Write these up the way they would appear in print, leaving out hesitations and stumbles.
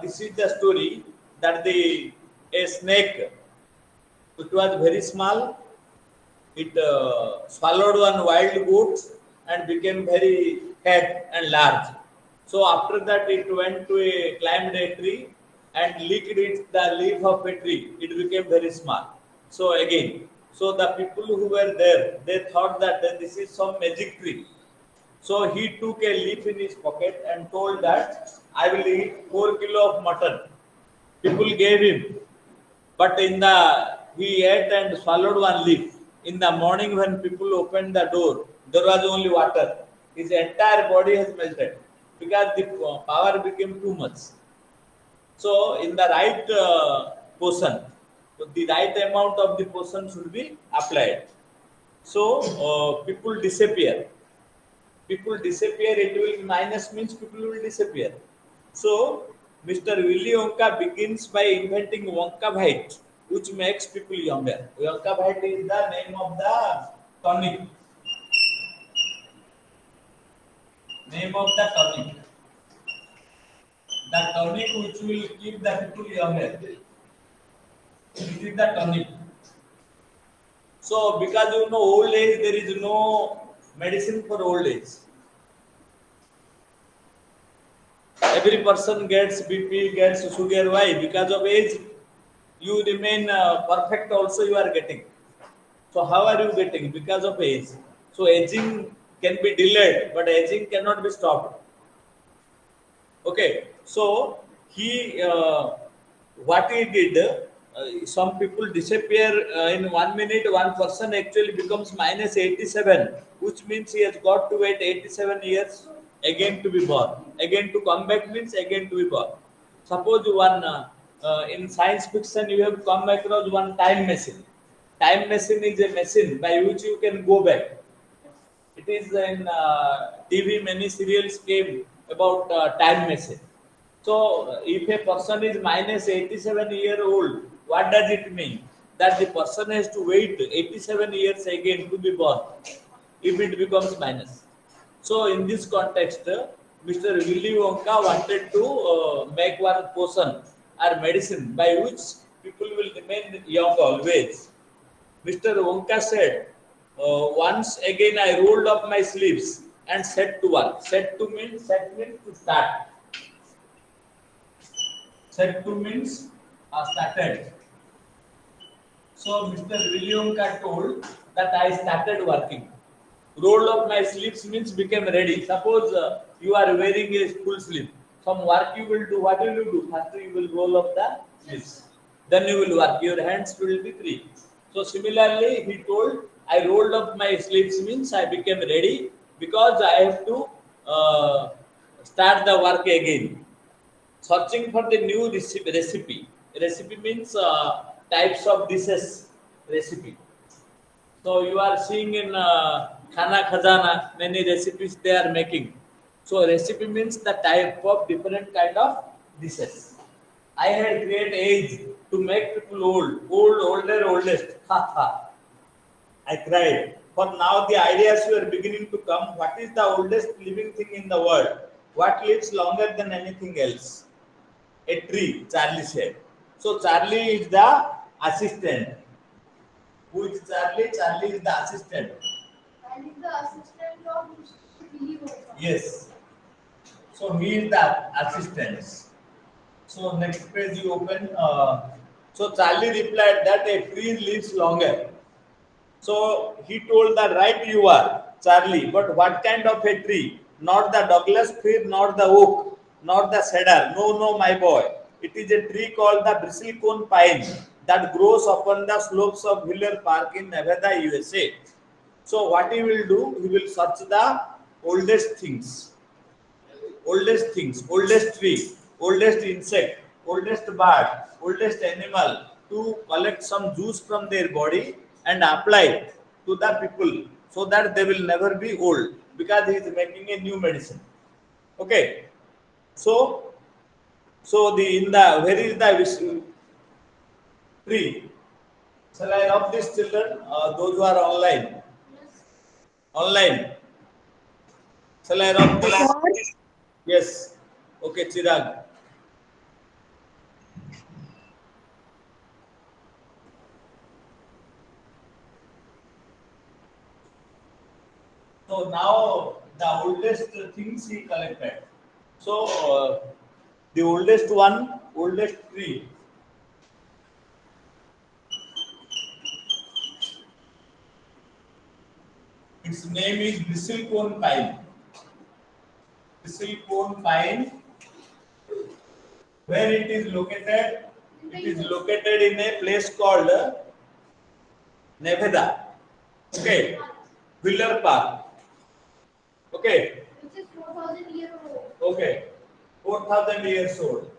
this is the story that a snake, it was very small. It swallowed one wild goat and became very fat and large. So after that, it went to climbed a tree and licked the leaf of a tree. It became very small. So again, so the people who were there, they thought that this is some magic tree. So he took a leaf in his pocket and told that I will eat 4 kilo of mutton. People gave him, but he ate and swallowed one leaf. In the morning, when people opened the door, there was only water. His entire body has melted because the power became too much. So, in the right portion, the right amount of the portion should be applied. So, people disappear. People disappear. It will minus means people will disappear. So, Mr. Willy Wonka begins by inventing Wonkavite, which makes people younger. Wonkavite is the name of the tonic. Name of the tonic. The tonic which will keep the people younger. This is the tonic. So, because you know old age, there is no medicine for old age. Every person gets BP, gets sugar. Why? Because of age, you remain perfect. Also, you are getting. So, how are you getting? Because of age. So, aging can be delayed, but aging cannot be stopped. Okay. So, what he did, some people disappear in 1 minute. One person actually becomes minus 87, which means he has got to wait 87 years again to be born. Again to come back means again to be born. Suppose in science fiction you have come across one time machine. Time machine is a machine by which you can go back. It is in TV, many serials came about time machine. So, if a person is minus 87-year old, what does it mean? That the person has to wait 87 years again to be born if it becomes minus. So, in this context, Mr. Willy Wonka wanted to make one potion or medicine by which people will remain young always. Mr. Wonka said, once again I rolled up my sleeves and set to work. Set means to start. Set to means started. So Mr. William Wonka told that I started working. Roll up my sleeves means became ready. Suppose you are wearing a full sleeve. Some work you will do. What will you do? First you will roll up the sleeves. Then you will work. Your hands will be free. So similarly, he told I rolled up my sleeves means I became ready because I have to start the work again. Searching for the new recipe. Recipe means types of dishes recipe. So you are seeing in Khana Khazana many recipes they are making. So recipe means the type of different kind of dishes. I had great age to make people older, oldest. Ha ha. I cried. For now the ideas were beginning to come. What is the oldest living thing in the world? What lives longer than anything else? A tree, Charlie said. So Charlie is the assistant. Who is Charlie? Charlie is the assistant. And is the assistant of Willy Wonka. Yes. So he is the assistant. So next page you open. So Charlie replied that a tree lives longer. So he told that right you are, Charlie, but what kind of a tree? Not the Douglas fir, not the oak, not the cedar. No, no, my boy. It is a tree called the bristlecone pine that grows upon the slopes of Hiller Park in Nevada, USA. So what he will do? He will search the oldest things, oldest tree, oldest insect, oldest bird, oldest animal to collect some juice from their body and apply it to the people so that they will never be old because he is making a new medicine. Okay, so the in the where is the tree? Shall I help these children? Those who are online, Yes. online. Shall I rub this? Yes. Yes. Okay, Chirag. So now the oldest things he collected. So the oldest one, oldest tree. Its name is bristlecone pine. Bristlecone pine. Where it is located? It is located in a place called Nevada. Okay. Wheeler Park. Okay. Which is 4,000 years old. Okay. 4,000 years old.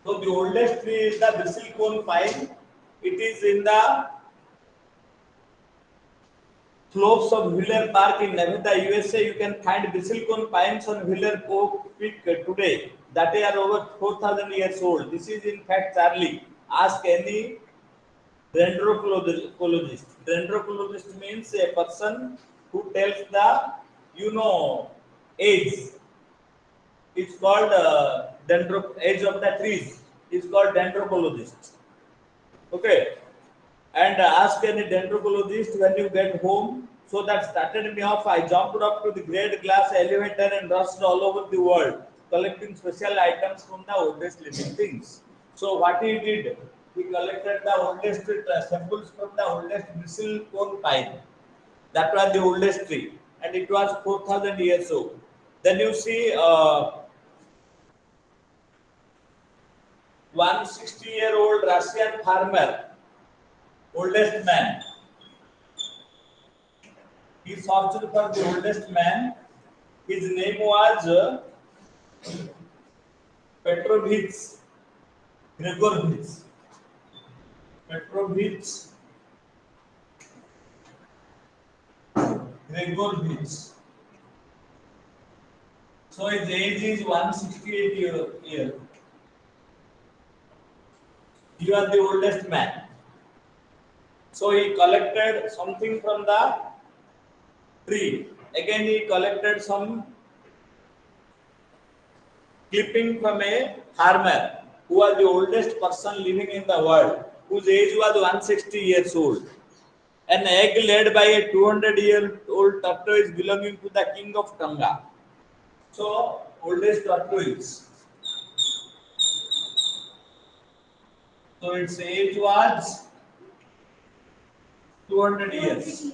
So the oldest tree is the bristlecone pine. It is in the slopes of Wheeler Park in Nevada, USA. You can find bristlecone pines on Wheeler Peak today that are over 4,000 years old. This is in fact Charlie. Ask any dendrocologist. Dendrocologist means a person who tells the age. It's called age of the trees. It's called dendrocologist. Okay, and ask any dendrocologist when you get home. So that started me off. I jumped up to the great glass elevator and rushed all over the world, collecting special items from the oldest living things. So what he did, he collected the oldest samples from the oldest bristlecone pine. That was the oldest tree, and it was 4,000 years old. Then you see 160-year-old Russian farmer, oldest man. He searched for the oldest man. His name was Petrovich Gregorovich. Petrovich Gregorovich. So his age is 168 years. He was the oldest man. So he collected something from the tree. Again, he collected some clipping from a farmer who was the oldest person living in the world, whose age was 160 years old. An egg laid by a 200-year-old tortoise belonging to the king of Tonga. So, oldest tortoise. So, its age was 200 years.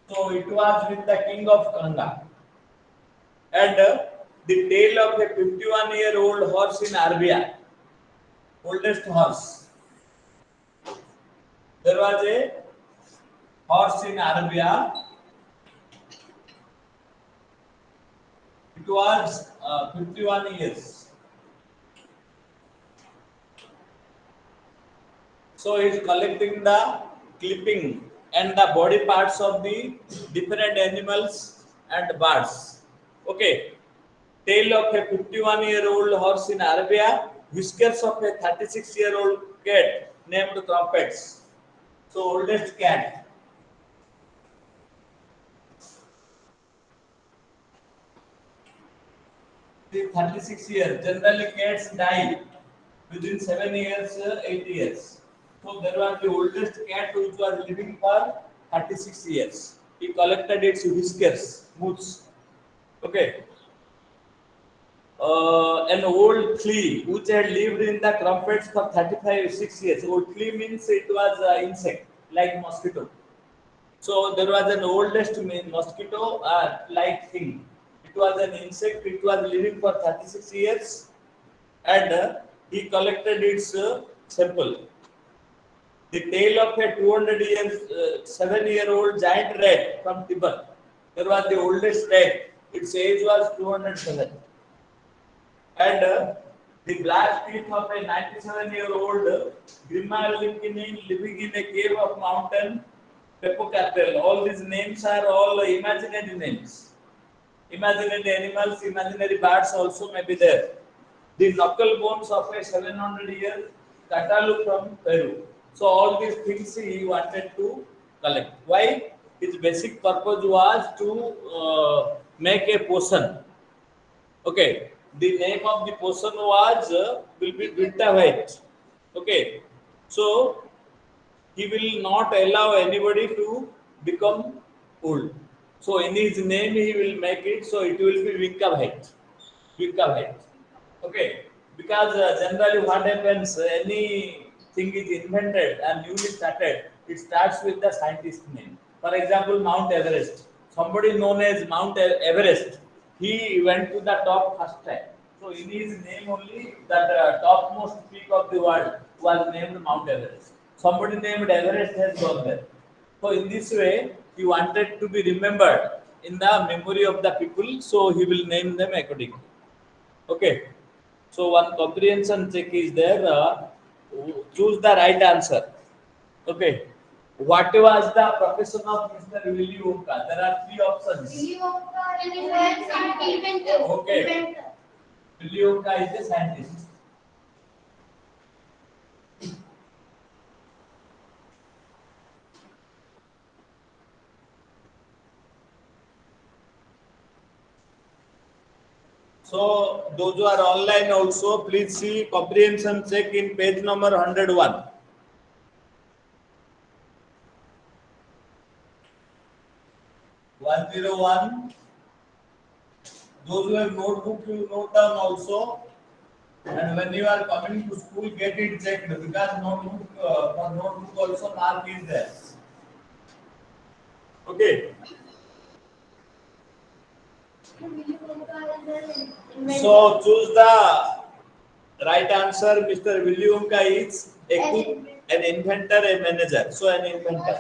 So, it was with the king of Tonga. And the tail of a 51-year-old horse in Arabia, oldest horse. There was a horse in Arabia. It was 51 years. So he is collecting the clipping and the body parts of the different animals and birds. Okay. Tail of a 51-year-old horse in Arabia, whiskers of a 36-year-old cat named Crumpets. So oldest cat. The 36 years. Generally cats die within 7 years, 8 years. So there was the oldest cat which was living for 36 years. He collected its whiskers, moods. Okay. An old flea which had lived in the crumpets for 35 6 years. Old flea means it was an insect like mosquito. So there was an oldest mosquito like thing. It was an insect. It was living for 36 years, and he collected its sample. The tail of a 200 years, 7-year-old giant rat from Tibet. There was the oldest rat. Its age was 207. And the black teeth of a 97-year-old Grimalkin living in a cave of mountain Popocatépetl. All these names are all imaginary names. Imaginary animals, imaginary birds also may be there. The knuckle bones of a 700-year Catalu from Peru. So all these things he wanted to collect. Why? His basic purpose was to make a potion. Okay. The name of the potion was will be Vita White. Okay. So he will not allow anybody to become old. So in his name he will make it so it will be Vinkavait. Vinkavait. Okay, because generally what happens, anything is invented and newly started, it starts with the scientist name. For example, Mount Everest. Somebody known as Mount Everest, he went to the top first time. So in his name only, that topmost peak of the world was named Mount Everest. Somebody named Everest has gone there. So in this way, he wanted to be remembered in the memory of the people, so he will name them accordingly. Okay. So one comprehension check is there. Choose the right answer. Okay. What was the profession of Mr. Willy Wonka? There are three options. Willy Wonka is an inventor. Okay. Inventor. Willy Wonka is a scientist. So those who are online also, please see comprehension check in page number 101. One zero one. Those who have notebook, you note down also. And when you are coming to school, get it checked because notebook for notebook also mark is there. Okay. Willy Wonka is an inventor. So choose the right answer. Mr. Willy Wonka is a cook, an inventor, a manager. So an inventor.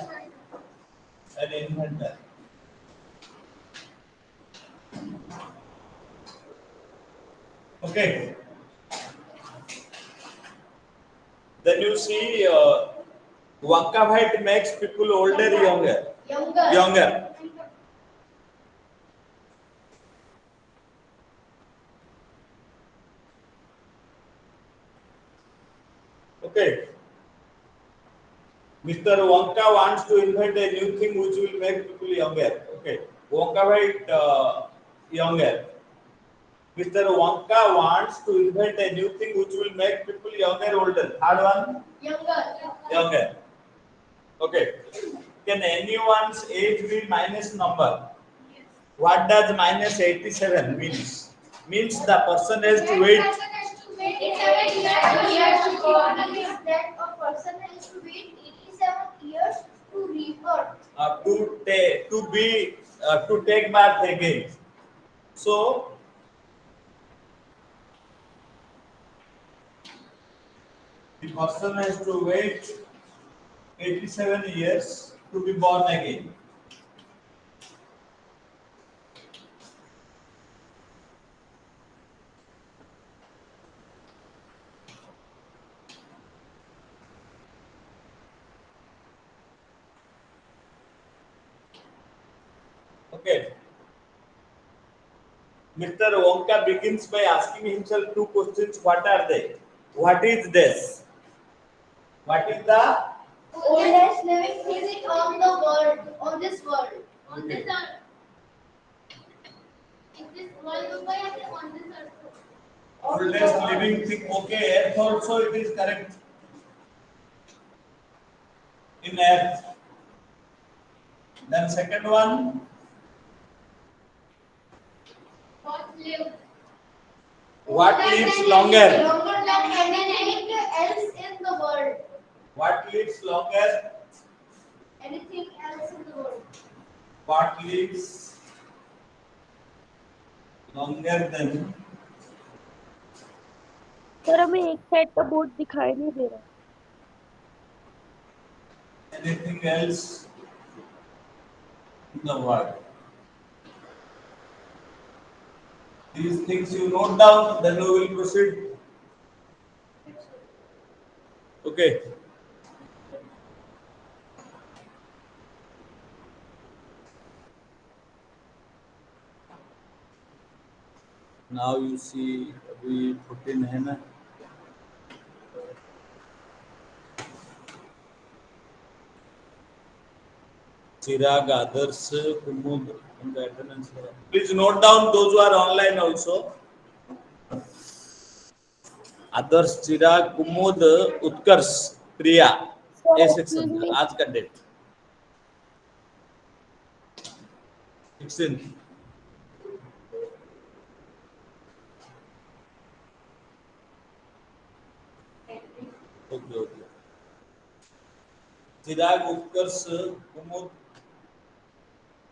An inventor. Okay. Then you see Wonkavite makes people older, younger. Younger. Younger. Okay. Mr. Wonka wants to invent a new thing which will make people younger. Okay. Wonkavite younger. Mr. Wonka wants to invent a new thing which will make people younger, older. Third one, Younger. younger. Okay. Can anyone's age be minus number? What does minus 87 means? Means the person has to wait. That a person has to wait 87 years to rebirth. To take birth again. So the person has to wait 87 years to be born again. Okay. Mr. Wonka begins by asking himself two questions. What are they? What is this? What is the Oldest living thing on the world, on this world. On Okay. this earth. In this world, on this earth. oldest living thing? Okay, Earth also it is correct. In Earth. Then second one, What lives? what lives longer? Longer than anything else in the world. What lives longer? Anything else in the world. What lives longer than sir हमें एक side का board दिखाई नहीं दे रहा। anything else in the world? These things you note down, then we will proceed. Okay. Now you see we put in है ना Chirag, Adarsh, Kumud, and the attendance. Please note down those who are online also. Adarsh, Chirag, Kumud, Utkarsh, Priya. Sir a excuse section me. आज का date 16। Okay okay. Chirag, Utkarsh, Kumud,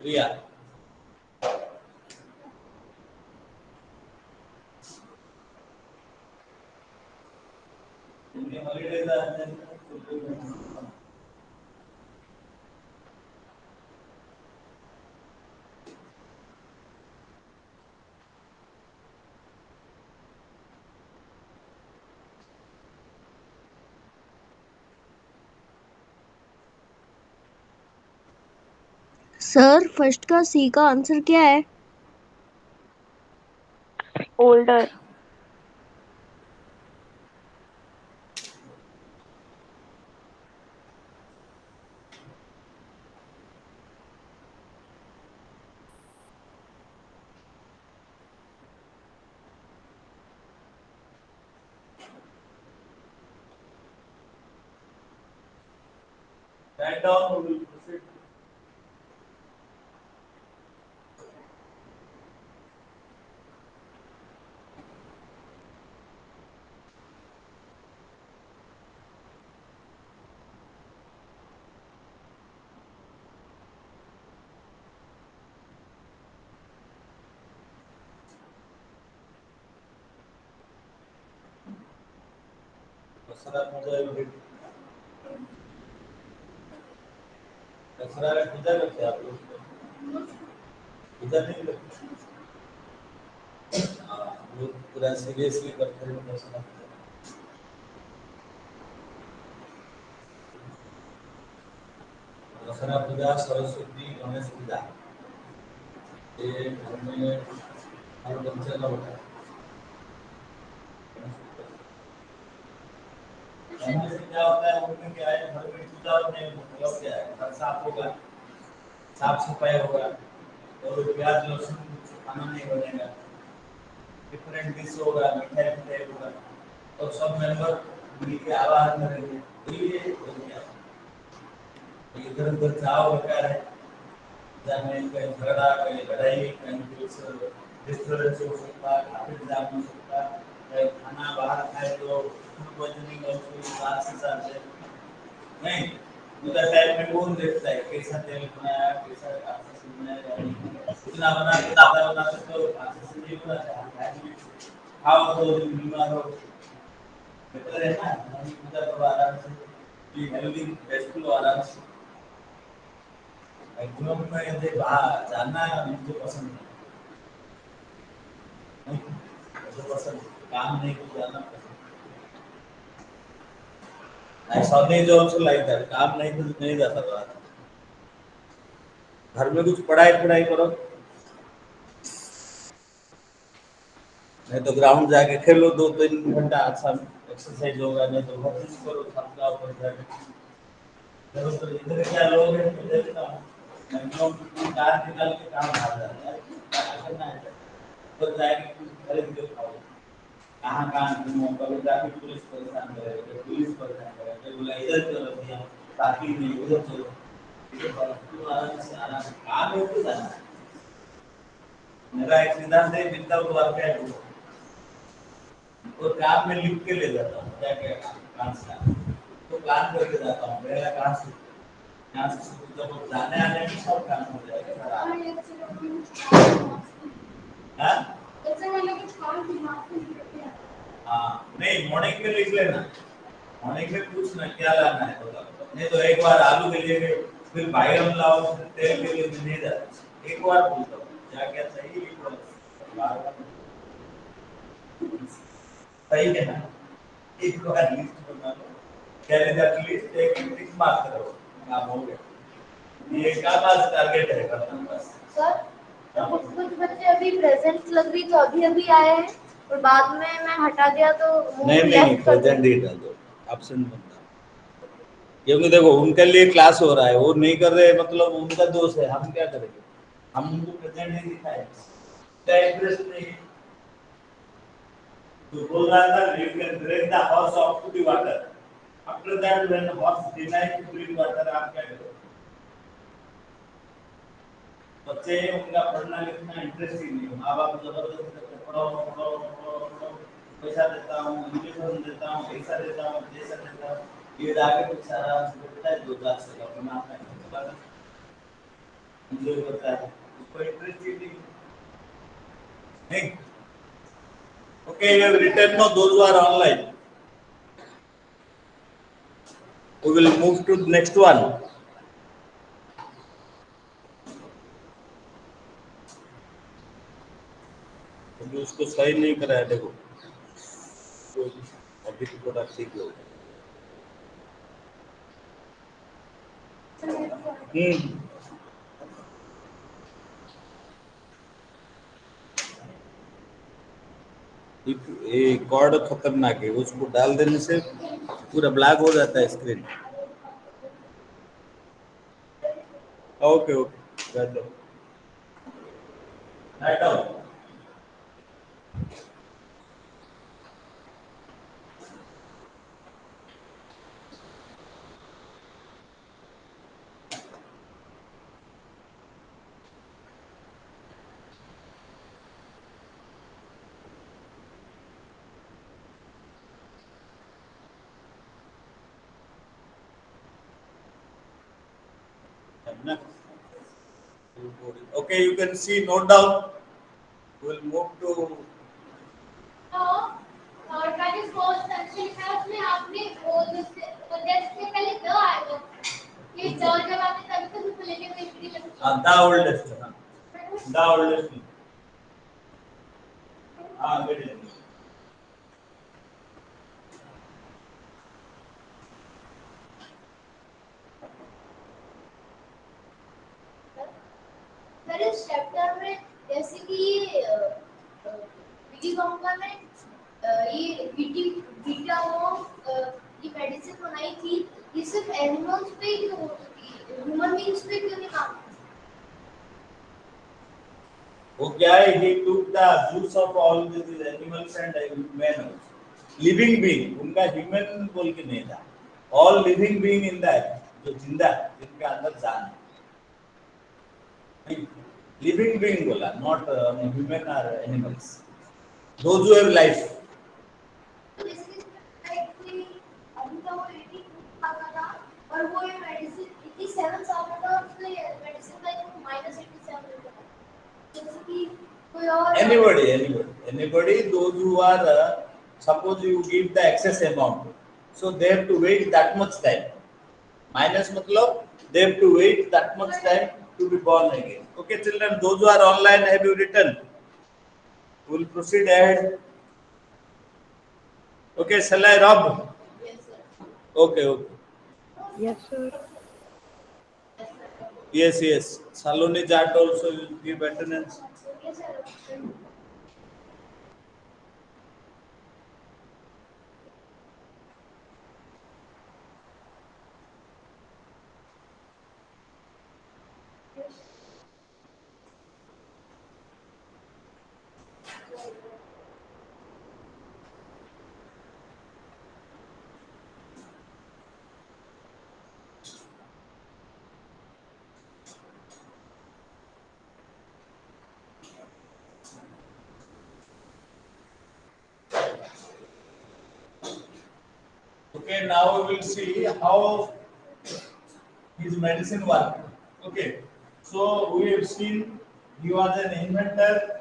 Priya. Sir first का C का answer क्या है? Older. Write down, we will proceed. Dussehra पूजा दसरा में पूजा करते हैं आप लोग? पूजा नहीं करते? हाँ, लोग पूरा सीरियसली करते हैं दसरा। दसरा पूजा, सरस्वती, गणेश पूजा, ये घर में हर बच्चे का होता है। गणेश से क्या होता है, उनमें क्या है, घर में पूजा होने में मतलब क्या है, घर साफ होगा, साफ सफाई होगा, और प्याज लहसुन खाना नहीं बनेगा, डिफरेंट डिश होगा, मिठाई मिठाई होगा, और सब मेंबर मिलकर आवाज करेंगे, ये हो गया। इधर उधर चाव होता है, जाने कहीं झगड़ा, कहीं लड़ाई, कहीं कुछ डिस्टर्बेंस हो सकता है, ट्रैफिक जाम हो सकता है, कहीं खाना बाहर खाए तो फूड पॉइजनिंग और उसके साथ से नहीं, उधर टाइम में कौन देखता है कैसा तेल बनाया, कैसा आपसे बनाया, इतना बना के ज्यादा बना तो आपसे से नहीं बना चाहिए, खाओ तो बीमार हो, बेहतर है ना हम पूजा करो आराम से, कि हेल्दी बेस्ट लो आराम से। मैक्सिमम में ये जानना मुझे पसंद नहीं, मुझे पसंद काम नहीं को जानना पसंद। I Sunday is also like that, काम नहीं तो नहीं जाता बाहर। घर में कुछ पढ़ाई पढ़ाई करो, नहीं तो ग्राउंड जाके खेलो 2-3 घंटा, अच्छा एक्सरसाइज होगा, नहीं तो वर्जिश करो छत का ऊपर जाके। चलो तो इधर क्या लोग हैं, इधर का मैक्सिमम कार निकाल के काम आ जाता है, क्या करना है तो जाएंगे कुछ खरीद के खाओ, कहाँ कहाँ घूमो, कभी ट्रैफिक पुलिस परेशान करे, कभी पुलिस परेशान करे, कभी बोला इधर चलो भैया, ट्रैफिक नहीं उधर चलो, इधर फालतू आराम से काम है तो जाना है। मेरा एक सिद्धांत है, जितना वर्क है वो काम में लिख के ले जाता हूँ, क्या क्या काम से तो प्लान करके जाता हूँ, मेरा कहाँ से यहाँ से जब जाने आने में सब काम हो जाएगा। हाँ नहीं, मॉर्निंग में लिख लेना, मॉर्निंग में पूछना क्या लाना है तो, नहीं तो एक बार आलू के लिए फिर बैगन लाओ, फिर तेल के लिए नहीं जाता, एक बार पूछता हूँ क्या क्या चाहिए, एक बार सही है ना, एक बार लिस्ट बना लो, कैरी दैट लिस्ट, एक टिक मार्क करो, काम हो गया। ये का पास टारगेट है करना बस। सर तो कुछ बच्चे अभी प्रेजेंट लग रही तो अभी अभी आए हैं और बाद में मैं हटा दिया तो नहीं प्रेजेंट ही डाल दो, एब्सेंट मत डालो, क्योंकि देखो उनके लिए क्लास हो रहा है, वो नहीं कर रहे मतलब उनका दोष है, हम क्या करेंगे, हम उनको प्रेजेंट नहीं दिखाए, क्या इंटरेस्ट नहीं। तो बोल रहा था you can break the horse off to the water, After that, when horse deny to drink water, आप क्या करो? बच्चे उनका पढ़ना लिखना इंटरेस्ट ही नहीं, माँ बाप जबरदस्ती करते पढ़ाओ, पैसा देता हूँ, यूनिफॉर्म देता हूँ, पैसा देता हूँ, जैसा देता हूँ, ये आगे कुछ सारा बेटा 2000 से अपना अपना एंजॉय करता है, उसको इंटरेस्ट ही नहीं. Okay, you have written no, those who are online. We will move to the next one. अभी उसको सही नहीं कराया देखो, तो अभी तो थोड़ा ठीक हो. ये कॉर्ड खतरनाक है, उसको डाल देने से पूरा ब्लैक हो जाता है screen. Okay okay, write down. Okay, you can see, note down. We'll move to the oldest. The oldest. Very good. Sir इस चैप्टर में जैसे कि विकी कॉम्पा में ये बीटा ये मेडिसिन बनाई थी, ये सिर्फ एनिमल्स पे क्यों होती है, ह्यूमन बीइंग्स पे क्यों नहीं काम? वो क्या है, he took the juice of all these animals and men. Living being, उनका human बोल के नहीं था. All living being in that, जो जिंदा जिनके अंदर जान है. Living being बोला, not human or animals. Those who have life. अभी तो वो 82 साल का था और वो ये मेडिसिन 87 साल का था, उसने मेडिसिन का -87 था. जैसे कि कोई और Anybody, those who are suppose you give the excess amount, so they have to wait that much time. Minus मतलब they have to wait that much time to be born again. Okay, children, those who are online, have you written? We will proceed ahead. Okay, shall I, Rob? Yes, sir. Okay. Yes, sir. Yes. Saloni Jat also will give attendance. Okay, sir. Okay, now we will see how his medicine work. Okay, so we have seen he was an inventor.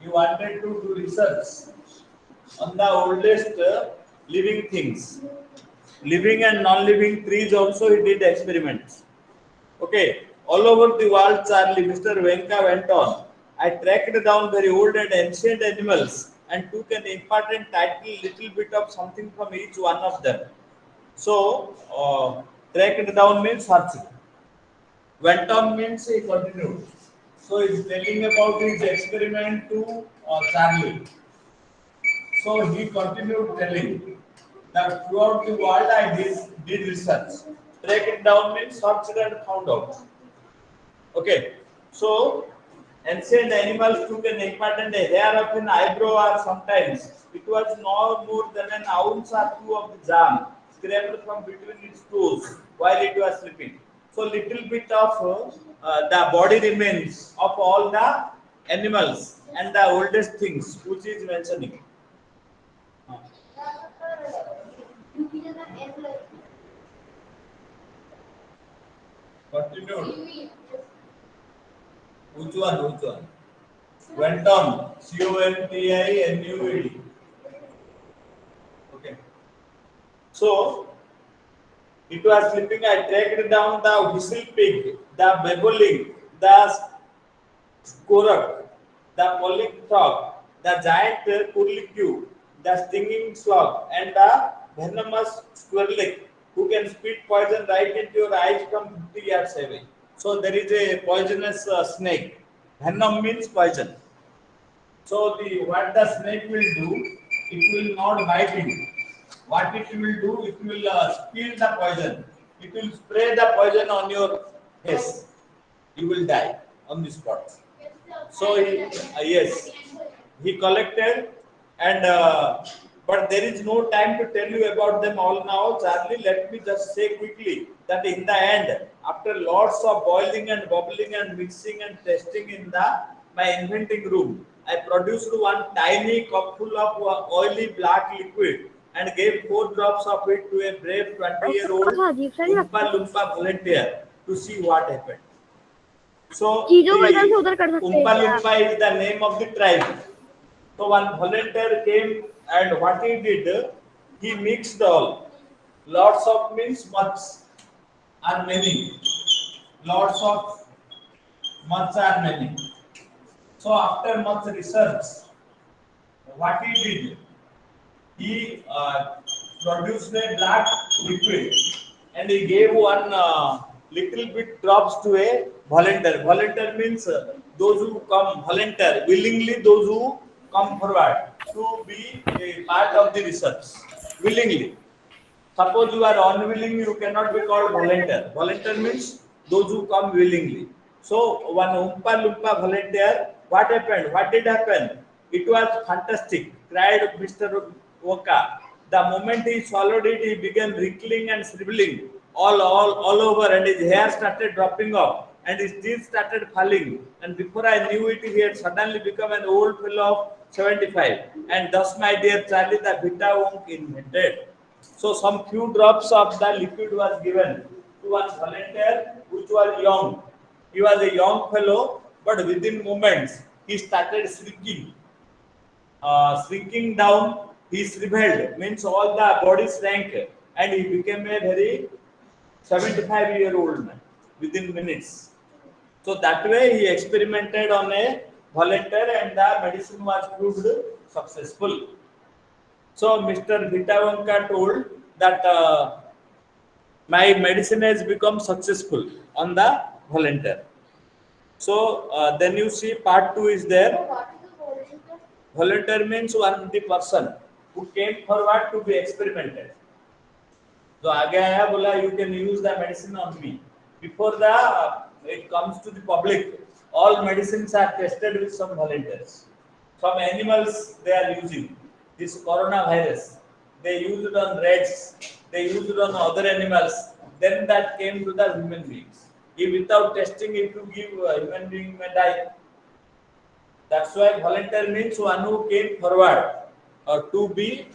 He wanted to do research on the oldest living things, living and non-living trees. Also, he did experiments. Okay, all over the world, Charlie, Mr. Venka went on. I tracked down very old and ancient animals and took an important title, little bit of something from each one of them. So, tracked down means searching. Went on means he continued. So, he's telling about his experiment to Charlie. So, he continued telling that throughout the world I did research. Track it down means searched and found out. Okay, so ancient animals took an important hair of an eyebrow, or sometimes it was no more than an ounce or two of the jam scraped from between its toes while it was sleeping. So little bit of the body remains of all the animals and the oldest things which is mentioning. Continued. Which one? Which one? Went on. CONTINUED. Okay. So it was sleeping. I tracked down the whistle pig, the babbling, the squirrel, the polythog, the giant curlicue, the stinging slug, and the venomous squirrel who can spit poison right into your eyes from 50 yards away. So there is a poisonous snake. Venom means poison. So the what the snake will do, it will not bite you. What it will do, it will spill the poison. It will spray the poison on your face. You will die on the spot. So yes, he collected and but there is no time to tell you about them all now, Charlie. Let me just say quickly that in the end, after lots of boiling and bubbling and mixing and testing in the my inventing room, I produced one tiny cupful of oily black liquid and gave 4 drops of it to a brave 20-year-old हाँ अजीब सा नहीं Oompa लगता Loompa volunteer to see what happened. So चीजों को इधर से the उधर कर सकते Oompa हैं क्या Loompa is the name of the tribe. So one volunteer came and what he did, he mixed all. Lots of means much are many. Lots of much are many. So after much research, what he did, he produced a black liquid and he gave one little bit drops to a volunteer. Volunteer means those who come volunteer willingly, those who come forward to be a part of the research willingly. Suppose you are unwilling, you cannot be called volunteer. Volunteer means those who come willingly. So one Oompa Loompa volunteer, what happened? What did happen? It was fantastic, cried Mr. Oka. The moment he swallowed it, he began wrinkling and shriveling all over, and his hair started dropping off, and his teeth started falling. And before I knew it, he had suddenly become an old fellow of 75. And thus, my dear Charlie, the Vita Wonk invented. So some few drops of the liquid was given to one volunteer, which was young. He was a young fellow, but within moments he started shrinking down. He shriveled, means all the body shrank, and he became a very 75-year-old man within minutes. So that way he experimented on a volunteer, and the medicine was proved successful. So Mr. Vitavanka told that my medicine has become successful on the volunteer. So then you see part 2 is there. What is the volunteer? Volunteer means one the person who came forward to be experimented. So आगे आया बोला you can use the medicine on me. Before the it comes to the public, all medicines are tested with some volunteers. Some animals they are using this coronavirus. They use it on rats. They use it on other animals. Then that came to the human beings. If without testing, if you give a human being may die. That's why volunteer means one who came forward to be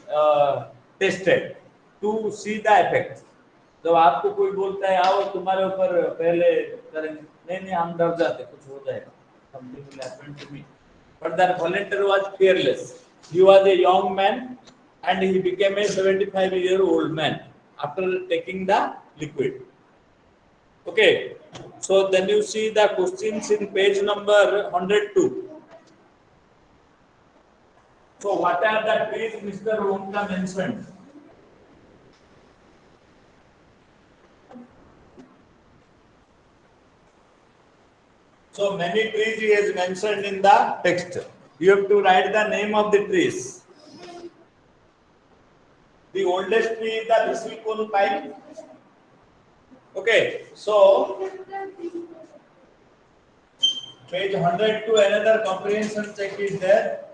tested, to see the effect. जब आपको कोई बोलता है आओ तुम्हारे ऊपर पहले करेंगे, नहीं हम डर जाते कुछ हो जाएगा. Something will happen to me. But that volunteer was fearless. He was a young man and he became a 75-year-old man after taking the liquid. Okay, so then you see the questions in page number 102. So what are the trees Mr. Wonka mentioned? So many trees he has mentioned in the text. You have to write the name of the trees. The oldest tree is the bristlecone pine. Okay, so page 102 another comprehension check is there.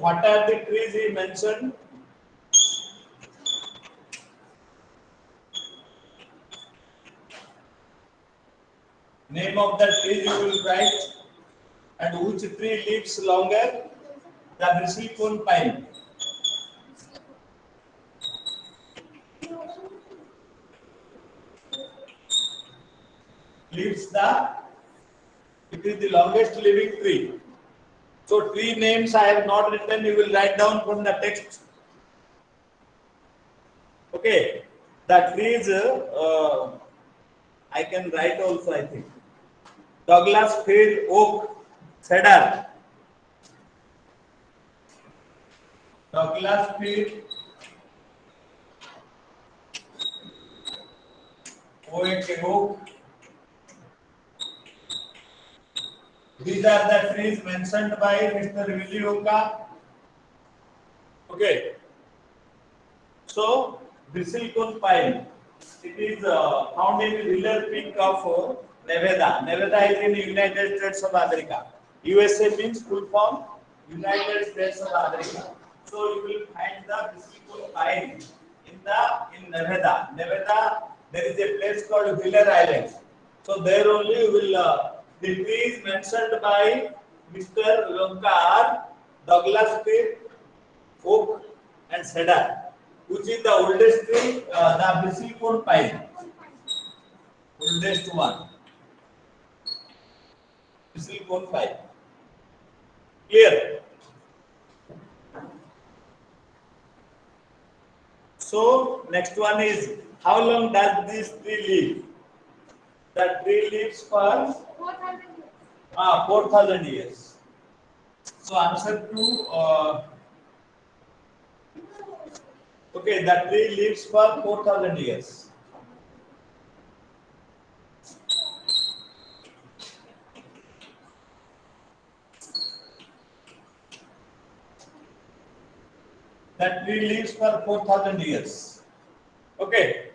what are the trees he mentioned? Name of the tree you will write, and which tree lives longer? The bristlecone pine. Lives the, it is the longest living tree. So tree names I have not written, you will write down from the text. Okay, the trees I can write also, I think. Douglas fir, oak, cedar. Douglas fir, oak. These are the trees mentioned by Mr. Willy Wonka. Okay. So, bristlecone pine. It is found in Wheeler Peak of Nevada. Nevada is in the United States of America. USA means full form United States of America. So you will find the bristlecone pine in Nevada. Nevada, there is a place called Wheeler Island. So there only you will the trees mentioned by Mr. Wonka are Douglas fir, oak, and cedar. Which is the oldest tree? The bristlecone pine. Oldest one. Bristlecone pine. Clear? So, next one is, how long does this tree live? The tree lives for 4,000 years. So, answer to, okay, the tree lives for 4,000 years. That tree lives for 4,000 years. Okay.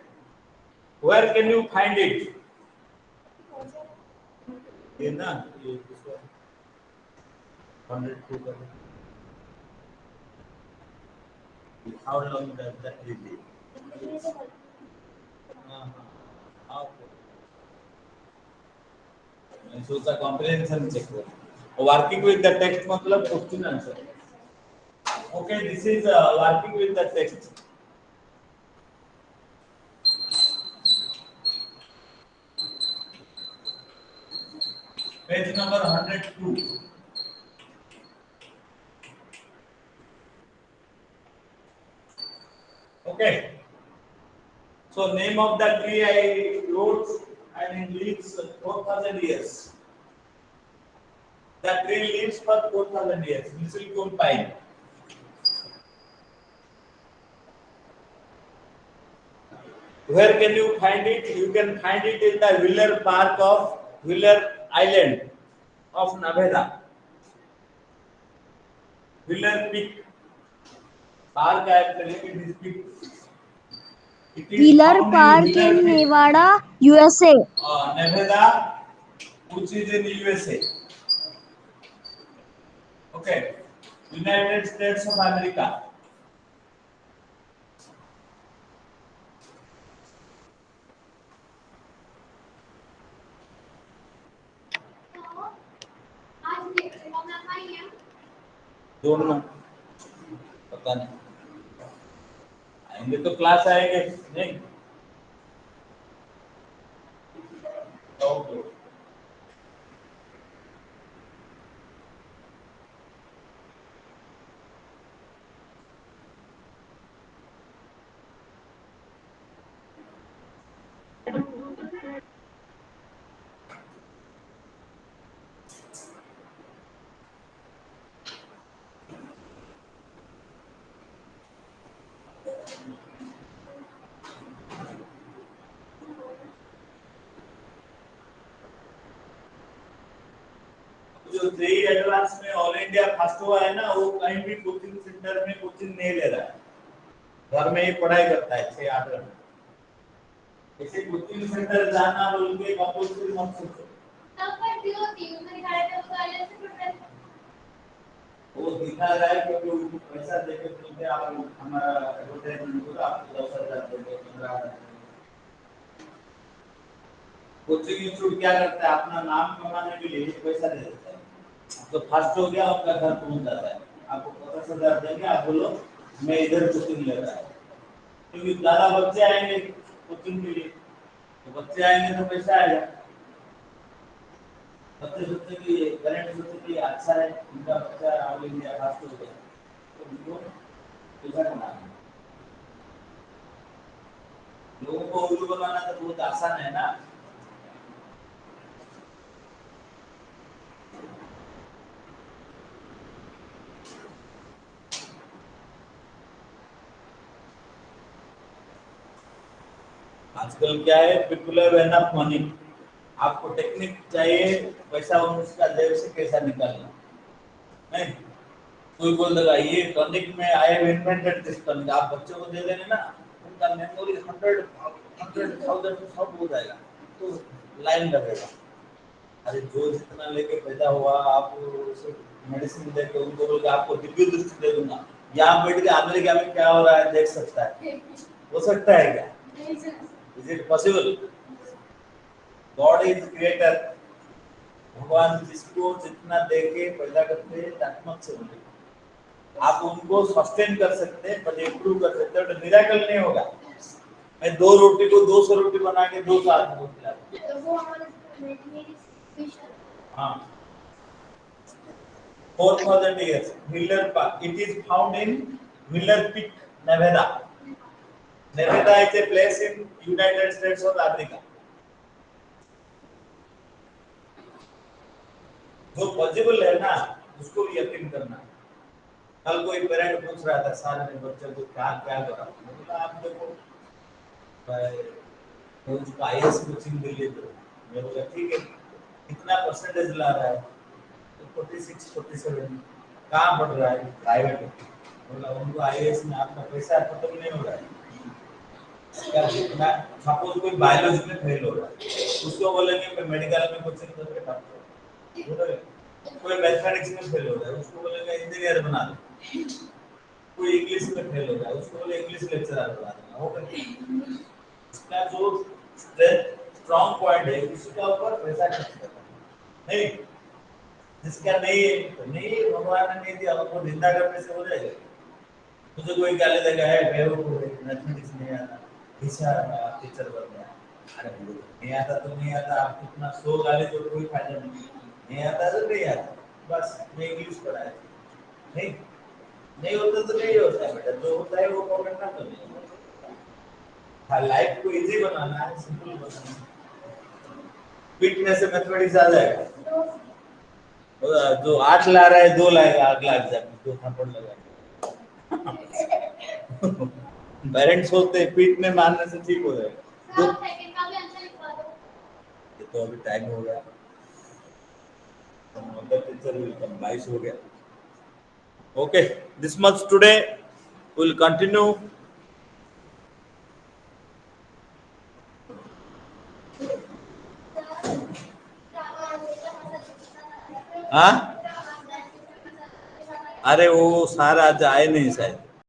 Where can you find it? Here na? This one. 100, 2,000. How long does that tree live? Okay. So it's a comprehension check. Working with the text मतलब question answer. Okay, this is working with the text. Page number 102. Okay. So name of the tree I wrote, and it lives 4,000 years. The tree lives for 4,000 years. Bristlecone pine. Where can you find it? You can find it in the Wheeler Park of Wheeler Island of Nevada. Wheeler Peak. Park I am telling it is peak. It is Wheeler found Park Wheeler in Peak, Nevada, USA. Nevada, which is in USA. Okay. United States of America. जोड़ना पता नहीं आएंगे तो class आएंगे नहीं okay जो JEE advance में all India first हुआ है ना वो कहीं भी कोचिंग सेंटर में कोचिंग नहीं ले रहा है घर में ही पढ़ाई करता है 6-8 घंटे ऐसे कोचिंग सेंटर जाना बोल के कंपल्सरी मत सोचो तब पर भी होती है उसने दिखाया था उसको आइलेंस से प्रिपरेशन वो दिखा रहा है क्योंकि उनको पैसा देके बोलते आप हमारा एडवर्टाइजमेंट होगा, आपको 10,000 देंगे, 15,000 देंगे। कोचिंग इंस्टीट्यूट क्या करता है, अपना नाम कमाने के लिए पैसा दे देता है। तो फर्स्ट हो गया, आपका घर पहुंच जाता है, आपको 50,000 देंगे, आप बोलो मैं इधर कोचिंग ले रहा है, क्योंकि ज्यादा बच्चे आएंगे कोचिंग के लिए, तो बच्चे आएंगे तो पैसा आएगा। बच्चे सोचते कि पेरेंट्स सोचते कि अच्छा है उनका बच्चा ऑल इंडिया फर्स्ट हो गया, तो उनको पैसा कमाना है। लोगों को उल्लू बनाना तो बहुत आसान है ना। आजकल क्या है, पीपल हैव एनफ मनी, आपको टेक्निक चाहिए पैसा उसका जेब से कैसा निकालना, नहीं कोई बोल देगा ये टॉनिक में I have invented this tonic, आप बच्चों को दे देंगे ना, उनका मेमोरी 100,000 सब हो जाएगा, तो लाइन लगेगा। अरे जो जितना लेके पैदा हुआ आप उसे मेडिसिन देके उनको बोल के आपको दिव्य दृष्टि दे दूंगा, यहाँ बैठ के अमेरिका में क्या हो रहा है देख सकता है, हो सकता है क्या? Is it possible? God is creator, भगवान जिसको जितना देके पैदा करते हैं ताकत से बोले, आप उनको सस्टेन कर सकते हैं, बट इम्प्रूव कर सकते हैं, तो मिरेकल नहीं होगा। मैं 2 रोटी को 200 रोटी बना के 2 साल में खिला दूं। वो हमारे मेरी विशन। हाँ 4,000 years Miller Park, it is found in Miller Peak, Nevada. Nevada is a place in United States of America. जो पॉसिबल है ना उसको भी यकीन करना। कल कोई पेरेंट पूछ रहा था सारे ने बच्चों को क्या क्या करा, बोला आप देखो मैं उसको आईएएस कोचिंग दे लिए, तो मैं बोला ठीक है कितना परसेंटेज ला रहा है, तो 46 47 कहाँ पढ़ रहा है, प्राइवेट। बोला उनको आईएएस में आपका पैसा खत्म नहीं हो रहा है क्या, जितना सपोज कोई बायोलॉजी में फेल हो रहा है उसको बोलेंगे मैं मेडिकल में कोचिंग करके डॉक्टर, कोई मैथमेटिक्स में फेल हो रहा है उसको बोलेंगे इंजीनियर बना दो, कोई इंग्लिश में फेल हो रहा है उसको बोले इंग्लिश लेक्चरर बना देना, हो गया। इसका जो स्ट्रॉन्ग पॉइंट है उसका ऊपर पैसा खर्च करना नहीं, जिसका नहीं भगवान ने नहीं दिया उसको निंदा करने से हो जाएगा। मुझे कोई गाली देगा है बेवकूफ मैथमेटिक्स नहीं आता, टीचर बन गया, अरे नहीं आता तो नहीं आता, आप कितना 100 गाली तो कोई फायदा नहीं आता तो नहीं आता, बस मैं इंग्लिश पढ़ाया नहीं होता तो नहीं होता है बेटा, जो होता है वो पकड़ना तो नहीं। हाँ लाइफ को इजी बनाना है, सिंपल बनाना है, फिटनेस से मैथमेटिक्स आ जाएगा। जो 8 ला रहा है 2 लाएगा अगला एग्जाम में, 2 थप्पड़ लगाएगा। पेरेंट्स होते पीठ में मारने से ठीक हो जाएगा। ये तो अभी टाइम हो गया, टीचर विल कम 22 हो गया। Okay, this much today, will continue. हाँ अरे वो सारा आज आए नहीं शायद।